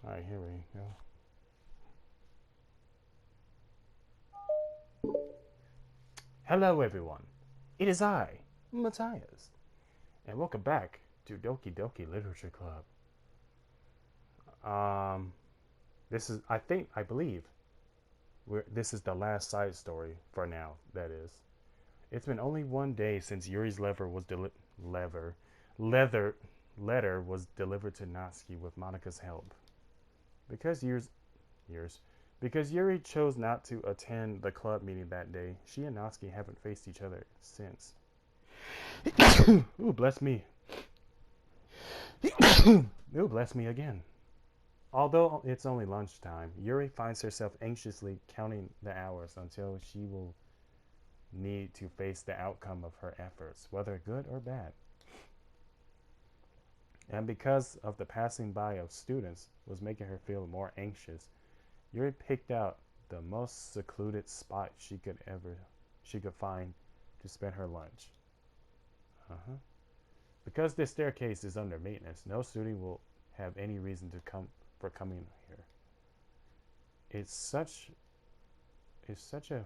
Alright, here we go. Hello, everyone. It is I, Matthias, and welcome back to Doki Doki Literature Club. This is, I believe, this is the last side story for now. That is, it's been only one day since Yuri's letter was delivered to Natsuki with Monika's help. Because Yuri chose not to attend the club meeting that day, she and Natsuki haven't faced each other since. Ooh, bless me. Ooh, bless me again. Although it's only lunchtime, Yuri finds herself anxiously counting the hours until she will need to face the outcome of her efforts, whether good or bad. And because of the passing by of students was making her feel more anxious, Yuri picked out the most secluded spot she could find to spend her lunch. Because this staircase is under maintenance, no student will have any reason to coming here. It's such a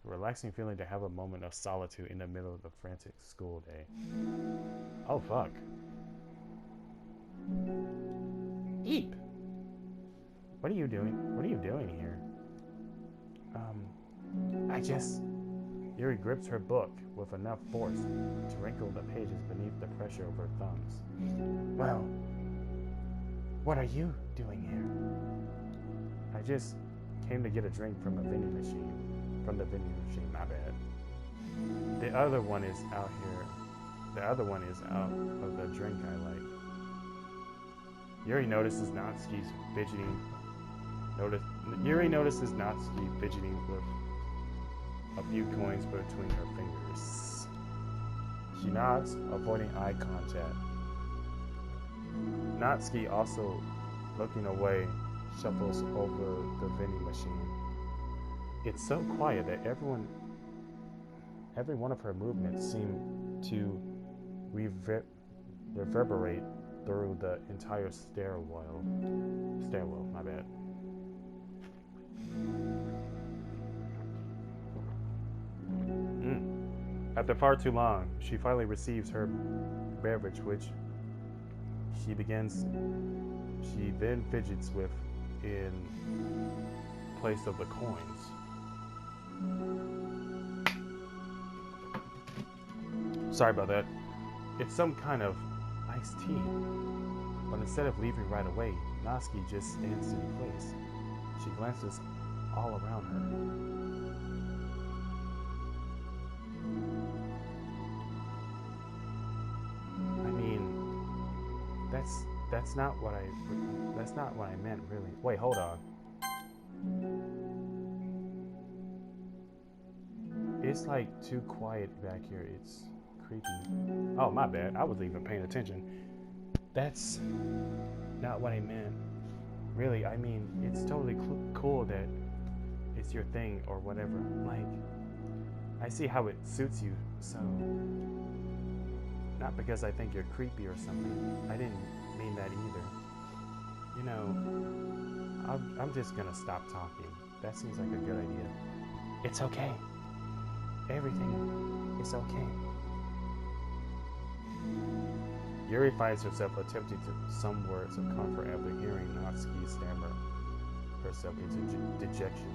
relaxing feeling to have a moment of solitude in the middle of the frantic school day. Oh fuck. Eep. What are you doing? What are you doing here? Yuri grips her book with enough force to wrinkle the pages beneath the pressure of her thumbs. Well, what are you doing here? I just came to get a drink from a vending machine. From the vending machine, my bad. The other one is out here. The other one is out of the drink I like. Yuri notices Natsuki fidgeting with a few coins between her fingers. She nods, avoiding eye contact. Natsuki, also looking away, shuffles over the vending machine. It's so quiet that every one of her movements seem to reverberate through the entire stairwell, my bad. After far too long, she finally receives her beverage, which she then fidgets with in place of the coins. Sorry about that. It's some kind of iced tea. But instead of leaving right away, Natsuki just stands in place. She glances all around her. I mean, that's not what I meant, really. Wait, hold on. It's like too quiet back here. It's creepy. Oh, my bad. I wasn't even paying attention. That's not what I meant. Really, I mean, it's totally cool that it's your thing or whatever. Like, I see how it suits you, so... Not because I think you're creepy or something. I didn't mean that either. You know, I'm just gonna stop talking. That seems like a good idea. It's okay. Everything is okay. Yuri finds herself attempting some words of comfort after hearing Natsuki stammer herself into dejection.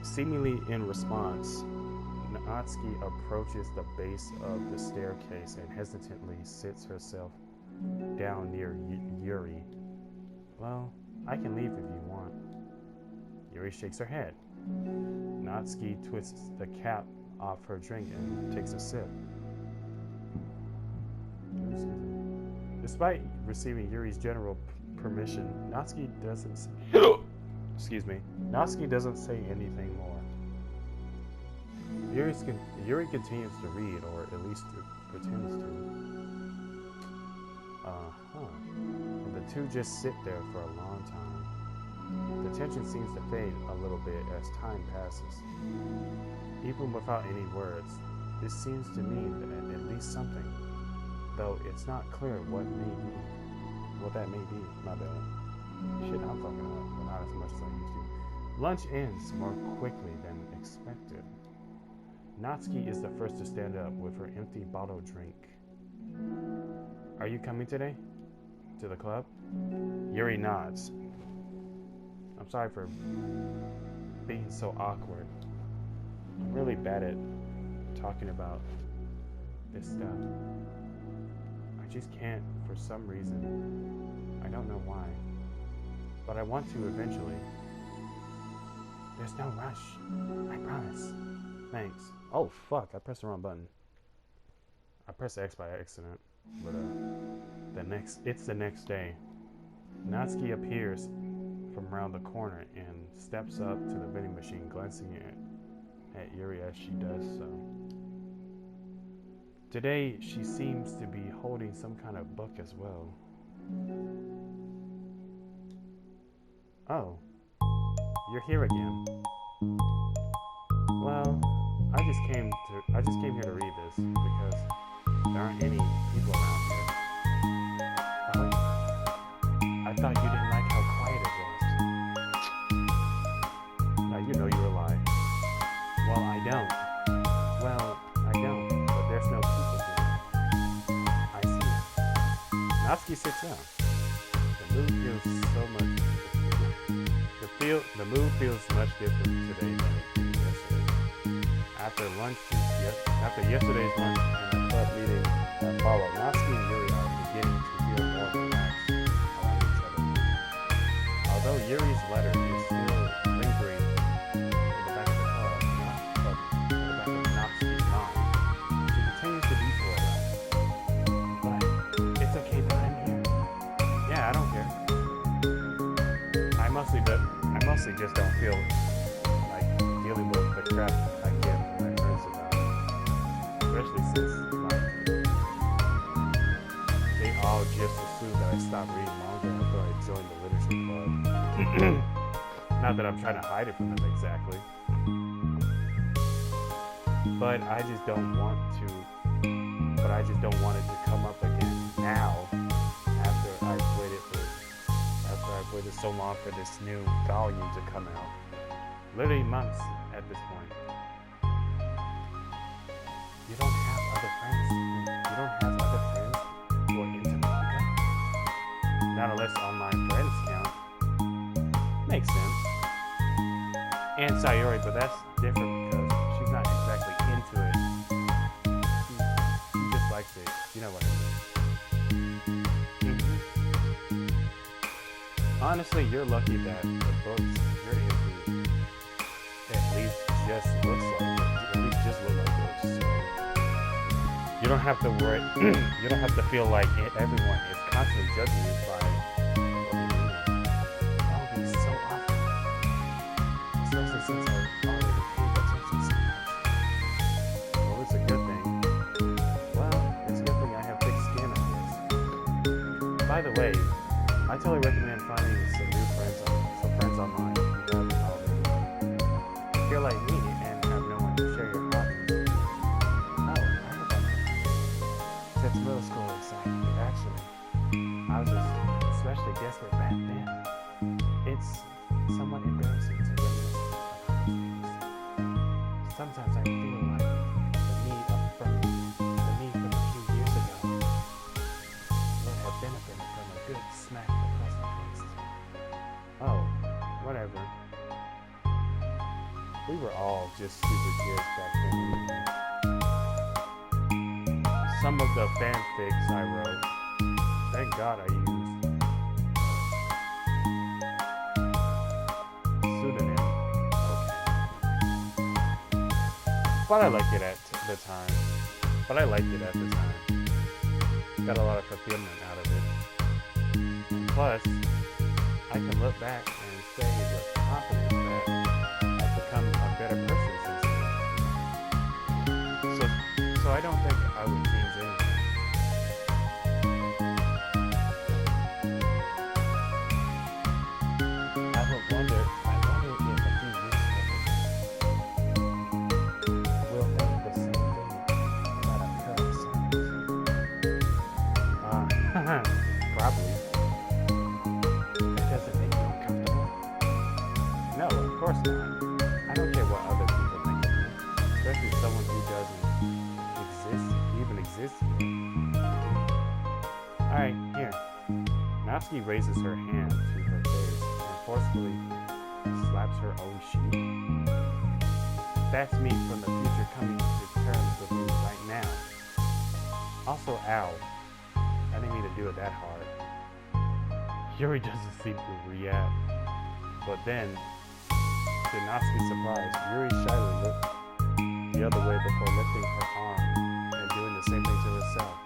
Seemingly in response, Natsuki approaches the base of the staircase and hesitantly sits herself down near Yuri. Well, I can leave if you want. Yuri shakes her head. Natsuki twists the cap off her drink and takes a sip. Despite receiving Yuri's general permission, Natsuki doesn't say anything more. Yuri continues to read, or at least pretends to. And the two just sit there for a long time. The tension seems to fade a little bit as time passes. Even without any words, this seems to mean that at least something. though it's not clear what that may be. My bad. Shit, I'm fucking up, but not as much as I used to. Lunch ends more quickly than expected. Natsuki is the first to stand up with her empty bottle drink. Are you coming today? To the club? Yuri nods. I'm sorry for being so awkward. I'm really bad at talking about this stuff. I just can't for some reason. I don't know why. But I want to eventually. There's no rush. I promise. Thanks. Oh fuck, I pressed the wrong button. I pressed X by accident. But it's the next day. Natsuki appears from around the corner and steps up to the vending machine, glancing at Yuri as she does so. Today, she seems to be holding some kind of book as well. Oh, you're here again. Well, I just came here to read this because there aren't any people around here. Oh, I thought you didn't like how quiet it was. Now you know you're a lie. Well, I don't. I don't, but there's no people here. I see. Natsuki sits down. The mood feels much different today than it did yesterday. After yesterday's lunch and the club meeting that followed, Natsuki and Yuri are beginning to feel more relaxed around each other. Although Yuri's letter is still lingering in the back of the club, but in the back of Natsuki's mind, she continues to detour around it. But it's okay that I'm here. Yeah, I don't care. I mostly just don't feel like dealing with the crap I get from my friends about it. Especially since they all just assume that I stopped reading manga after I joined the literature club. Not that I'm trying to hide it from them exactly. But I just don't want it to come up again now after I've waited so long for this new volume to come out. Literally months at this point. You don't have other friends who are into manga? Not unless online friends count. Makes sense. And Sayori, but that's different because she's not exactly into it. She just likes it. You know what I mean. Honestly, you're lucky that the books you're into at least just look like books. So you don't have to worry. You don't have to feel like everyone is constantly judging you by what you're doing. That would be so awful, especially since I already paid attention so much. Well, it's a good thing. Well, it's a good thing I have thick skin, I guess. By the way, I totally recommend finding some friends online if you haven't already. If you're like me and have no one to share your hobbies. Oh, I heard about that. Since middle school, actually, I was especially desperate back then. It's somewhat embarrassing to reminisce about those days. Sometimes I feel like the me from a few years ago would have benefited from a good smack across the face. Oh, whatever. We were all just stupid kids back then. Some of the fanfics I wrote, thank God I used pseudonym. Okay. But I liked it at the time. Got a lot of fulfillment out of it. And plus, I can look back and say with confidence that I've become a better person since then. So I don't think I would change anything. I wonder if a few years ago we'll think the same thing about our current selves. course not. I don't care what other people think of me, especially someone who doesn't even exist yet. Alright, here. Natsuki raises her hand to her face and forcefully slaps her own cheek. That's me from the future coming to terms with me right now. Also, ow. I didn't mean to do it that hard. Yuri doesn't seem to react. But then, to Natsuki's surprise, Yuri shyly looked the other way before lifting her arm and doing the same thing to herself,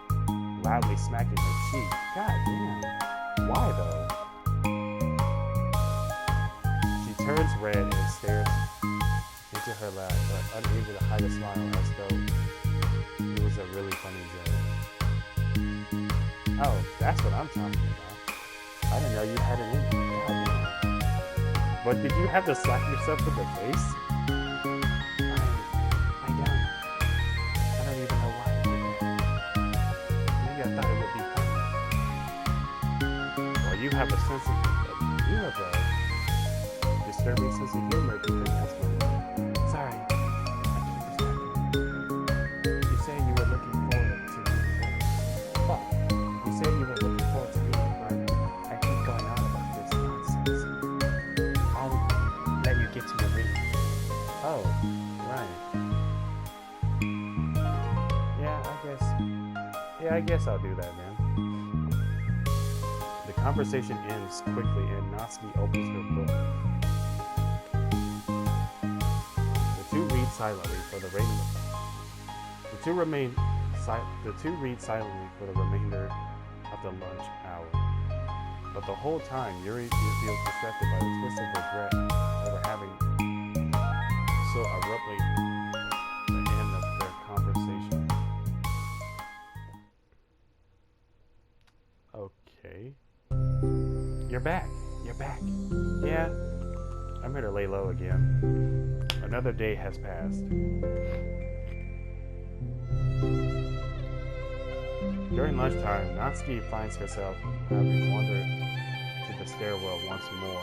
loudly smacking her cheek. God damn. Why though? She turns red and stares into her lap, but unable to hide a smile as though it was a really funny joke. Oh, that's what I'm talking about. I didn't know you had it in you. God damn. But did you have to slap yourself in the face? I don't even know why I did that. Maybe I thought it would be funny. Well, you have a disturbing sense of humor because that's funny. Sorry. You said you were looking forward to me. Fuck. You said you were looking forward to me, but I keep going on about this nonsense. I'll let you get to your reading. Oh, right. Yeah, I guess I'll do that, man. The conversation ends quickly and Natsuki opens her book. The two read silently for the remainder. The two read silently for the remainder of the lunch hour. But the whole time, Yuri feels distracted by the twist of regret over having so abruptly the end of their conversation. Okay. You're back. Yeah. I'm here to lay low again. Another day has passed. During lunchtime, Natsuki finds herself having wandered to the stairwell once more.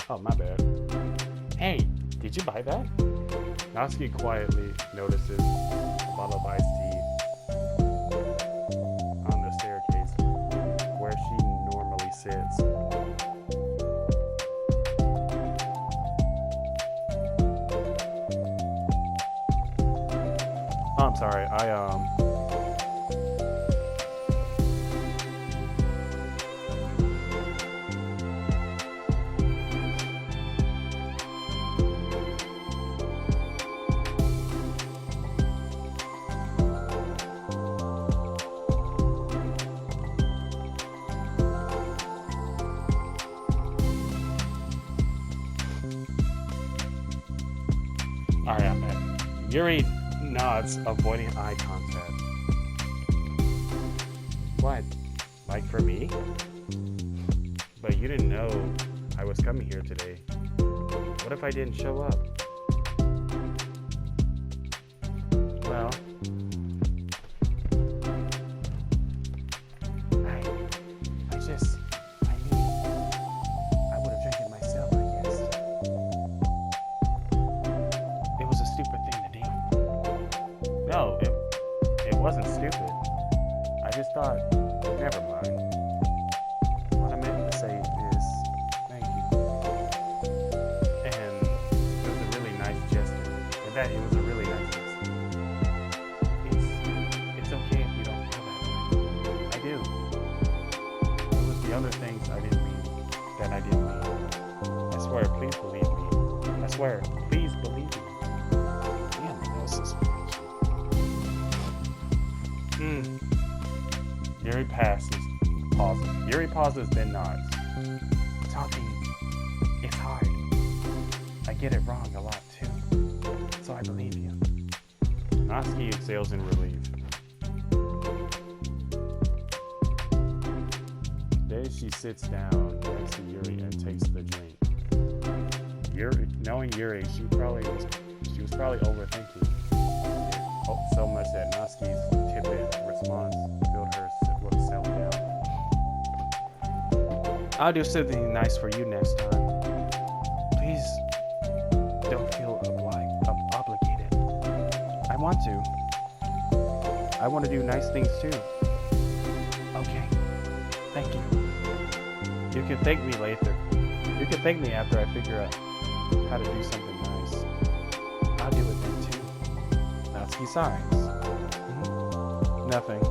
Oh, my bad. Hey, did you buy that? Natsuki quietly notices a bottle of iced tea on the staircase where she normally sits. Oh, I'm sorry. Alright, I'm back. Yuri nods, avoiding eye contact. What? Like for me? But you didn't know I was coming here today. What if I didn't show up? Well, I would have drank it myself, I guess. It was a stupid thing to do. No, it wasn't stupid. I just thought, never mind. What I meant to say is, thank you. And it was a really nice gesture. It was a really nice gesture. It's okay if you don't feel that way. I do. It was the other things I didn't mean that I didn't mean. I swear, please believe me. I swear, please believe me. Damn, my nose is Yuri pauses, then nods. Talking, it's hard. I get it wrong a lot too. So I believe you. Natsuki exhales in relief. Then she sits down next to Yuri and takes the drink. knowing Yuri, she was probably overthinking it so much that Natsuki's tepid response filled her with self-doubt. I'll do something nice for you next time. Please don't feel obligated. I want to. I want to do nice things too. Okay. Thank you. You can thank me later. You can thank me after I figure out how to do something nice. I'll do it then too. Natsuki sighs. Nothing.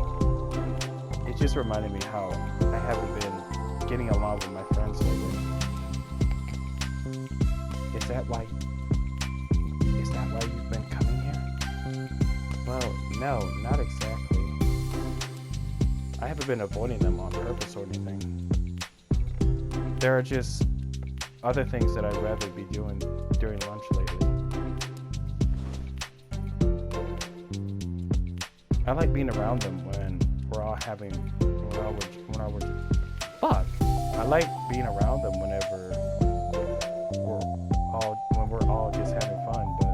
It just reminded me how I haven't been getting along with my friends lately. Is that why you've been coming here? Well, no, not exactly. I haven't been avoiding them on purpose or anything. There are just other things that I'd rather be doing during lunch lately. I like being around them when we're all I like being around them when we're all just having fun, but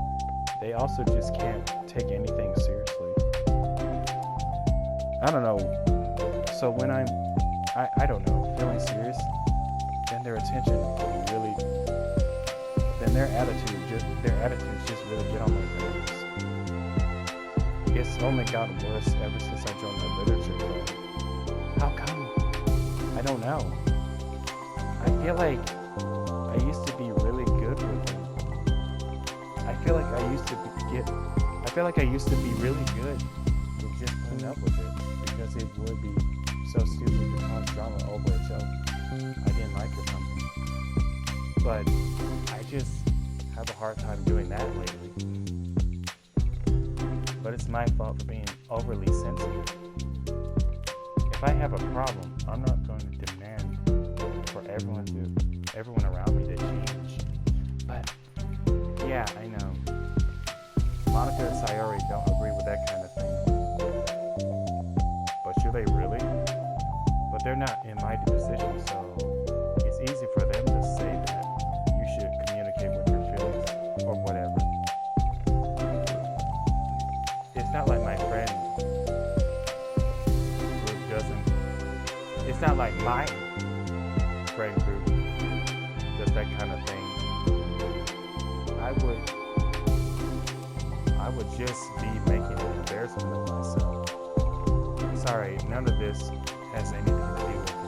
they also just can't take anything seriously. I don't know. So when I don't know, feeling serious, then their attitudes just really get on my nerves. It's only gotten worse ever since I joined the literature club. How come? I don't know. I feel like I used to be really good with them. I feel like I used to be really good with just putting up with it, because it would be so stupid to cause drama over a joke I didn't like or something. But I just have a hard time doing that lately. But it's my fault for being overly sensitive. If I have a problem, I'm not going to demand for everyone around me to change. But yeah, I know. Monica and Sayori don't agree with that kind of thing. But should they really? But they're not in my position, so it's easy for them to say that you should communicate with your feelings or whatever. It's not like my friend group doesn't. It's not like my friend group does that kind of thing. I would just be making an embarrassment of myself. Sorry, none of this has anything to do with me.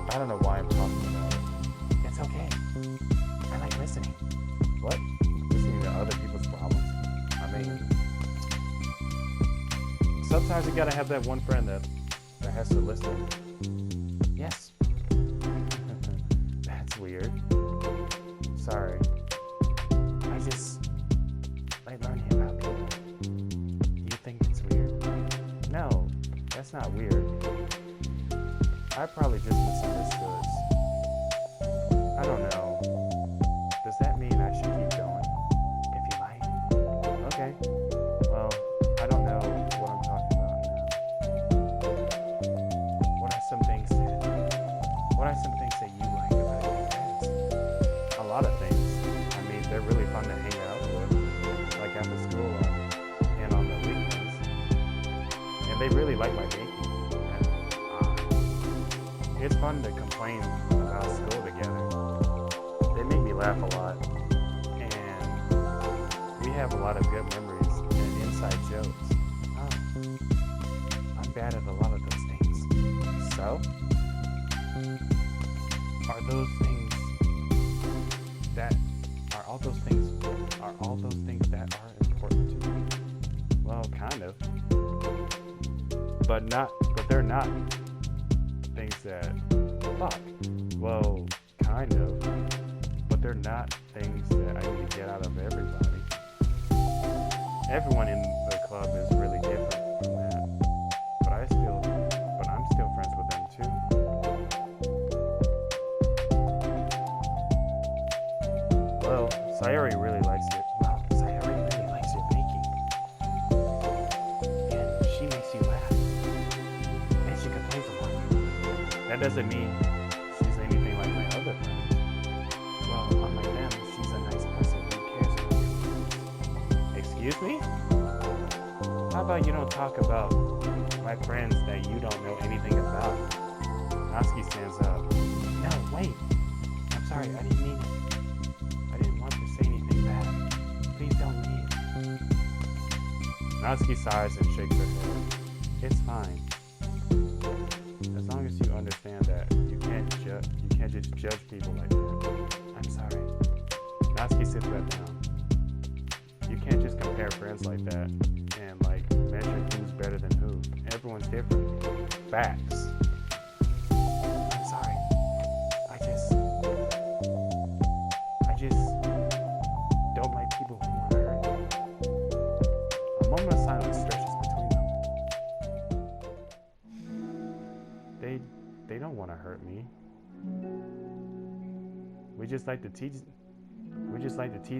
I don't know why I'm talking about it. It's okay. I like listening. What? Listening to other people's problems? I mean, sometimes you gotta have that one friend that has to listen. Yes. That's weird. Sorry. I just like learning about people. You think it's weird? No, that's not weird. I probably just misunderstood. I don't know. Does that mean I should keep going? If you like. Okay. Well, I don't know what I'm talking about now. What are some things that you like about your friends? A lot of things. I mean, they're really fun to hang out with, like after school and on the weekends. And they really like my baking. It's fun to complain about school together. They make me laugh a lot. And we have a lot of good memories and inside jokes. Oh, I'm bad at a lot of those things. So? Are all those things that are important to you? Well, kind of. But they're not things that fuck. Well, kind of. But they're not things that I need to get out of everybody. Everyone in the club is really different from that. But I'm still friends with them too. Well, Sayori really likes your baking. And she makes you laugh. And she complains a lot. That doesn't mean she's anything like my other friends. Well, unlike them, she's a Excuse me? How about you don't talk about my friends that you don't know anything about? Natsuki stands up. No, wait. I'm sorry, I didn't mean it. I didn't want to say anything bad. Please don't leave. Natsuki sighs and shakes her head. It's fine. As long as you understand that you can't just judge people like that. I'm sorry. Natsuki sits back down. You can't just compare friends like that and like measure who's better than who. Everyone's different. Facts. I'm sorry. I just don't like people who want to hurt me. A moment of silence stretches between them. They don't want to hurt me. We just like to tease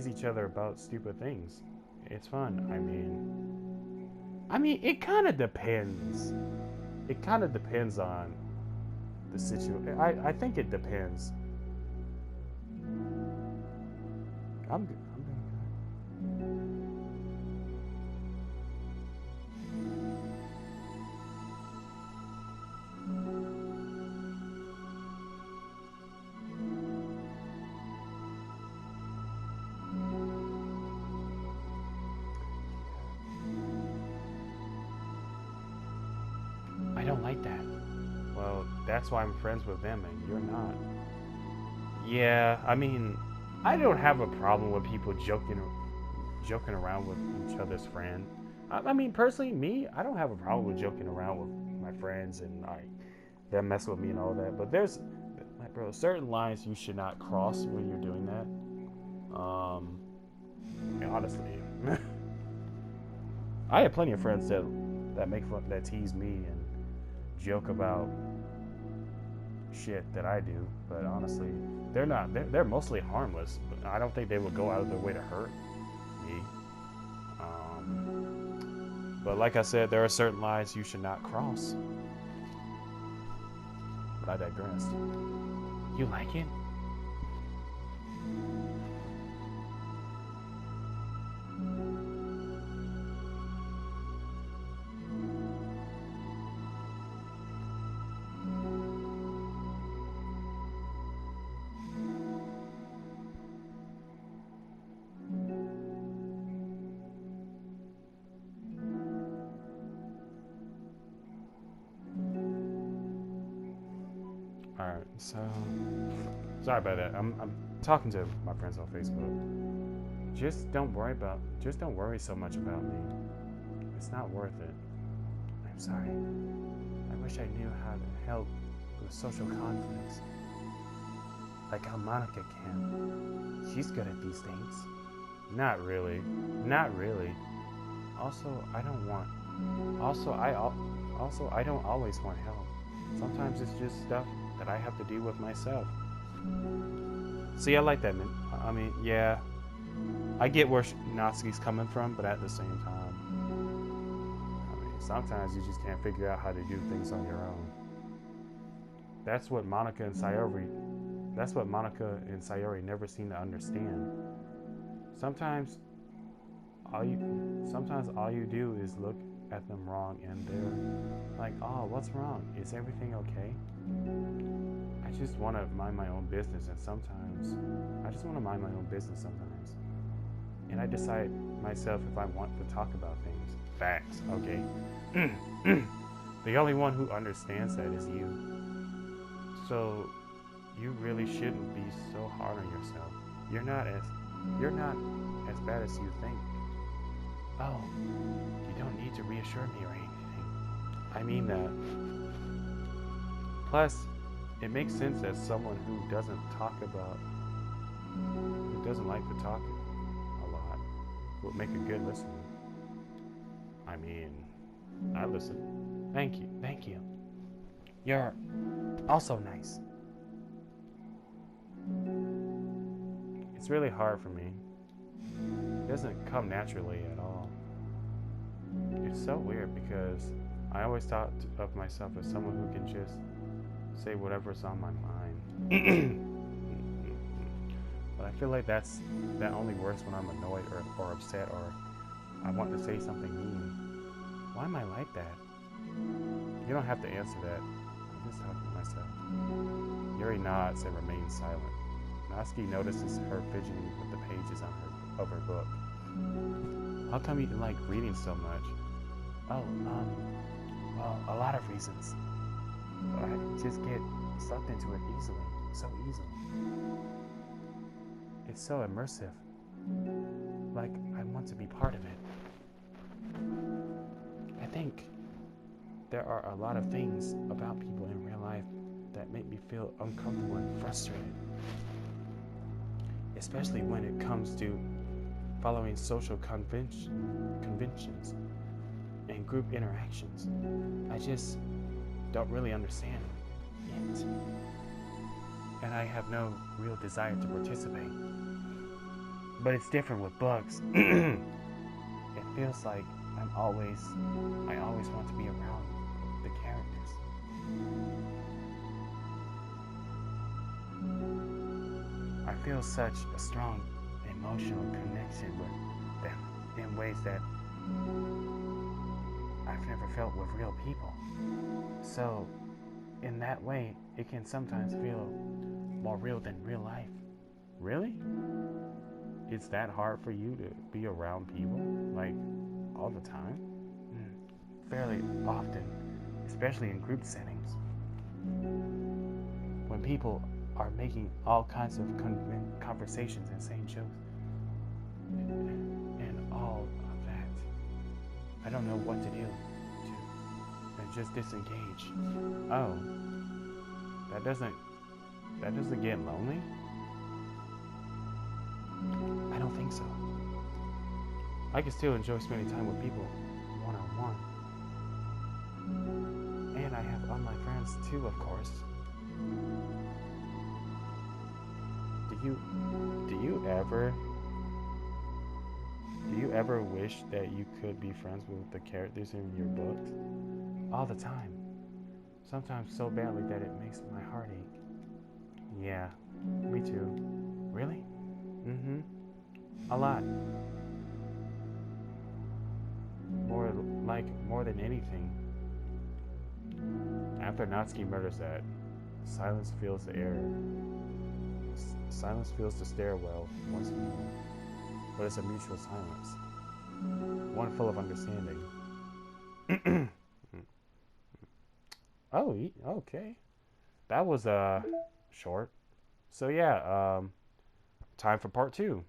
each other about stupid things. It's fun. I mean, it kind of depends. It kind of depends on the situation. I think it depends. I'm good. I'm doing good. I don't like that. Well, that's why I'm friends with them and you're not. Yeah, I mean, I don't have a problem with people joking around with each other's friend. I mean, personally, me, I don't have a problem with joking around with my friends and them mess with me and all that. But there's, like, bro, certain lines you should not cross when you're doing that. Honestly, I have plenty of friends that make fun, that tease me and joke about shit that I do, but honestly, they're mostly harmless. But I don't think they would go out of their way to hurt me. But like I said, there are certain lines you should not cross. But I digressed. You like it? Alright, so sorry about that. I'm talking to my friends on Facebook. Just don't worry so much about me. It's not worth it. I'm sorry. I wish I knew how to help with social conflicts. Like how Monica can. She's good at these things. Not really. Not really. Also, I don't always want help. Sometimes it's just stuff that I have to deal with myself. See, I like that, man. I mean, yeah, I get where Natsuki's coming from, but at the same time, I mean, sometimes you just can't figure out how to do things on your own. That's what Monica and Sayori never seem to understand. Sometimes all you do is look at them wrong and they're like, oh, what's wrong? Is everything okay? I just want to mind my own business, and sometimes and I decide myself if I want to talk about things. Facts, okay? The only one who understands that is you. So you really shouldn't be so hard on yourself. You're not as bad as you think. Oh, you don't need to reassure me or anything. I mean that. Plus, it makes sense as someone who doesn't like to talk a lot would make a good listener. I mean, I listen. Thank you. You're also nice. It's really hard for me. It doesn't come naturally at all. It's so weird because I always thought of myself as someone who can just say whatever's on my mind. But I feel like that only works when I'm annoyed or upset or I want to say something mean. Why am I like that? You don't have to answer that. I'm just talking to myself. Yuri nods and remains silent. Natsuki notices her fidgeting with the pages of her book. How come you like reading so much? Oh, well, a lot of reasons. I just get sucked into it so easily. It's so immersive. Like, I want to be part of it. I think there are a lot of things about people in real life that make me feel uncomfortable and frustrated. Especially when it comes to following social conventions and group interactions. I just don't really understand it. And I have no real desire to participate. But it's different with books. It feels like I always want to be around the characters. I feel such a strong emotional connection with them in ways that I've never felt with real people. So, in that way, it can sometimes feel more real than real life. Really? It's that hard for you to be around people, like, all the time? Fairly often, especially in group settings. When people are making all kinds of conversations and saying jokes and all of that, I don't know what to do and just disengage. Oh, that doesn't get lonely? I don't think so. I can still enjoy spending time with people one-on-one. And I have online friends too, of course. Do you ever wish that you could be friends with the characters in your books? All the time. Sometimes so badly that it makes my heart ache. Yeah, me too. Really? A lot. More than anything. After Natsuki murders that, silence fills the air. Silence fills the stairwell once more. But it's a mutual silence. One full of understanding. Oh, okay. That was short. So yeah, time for part 2.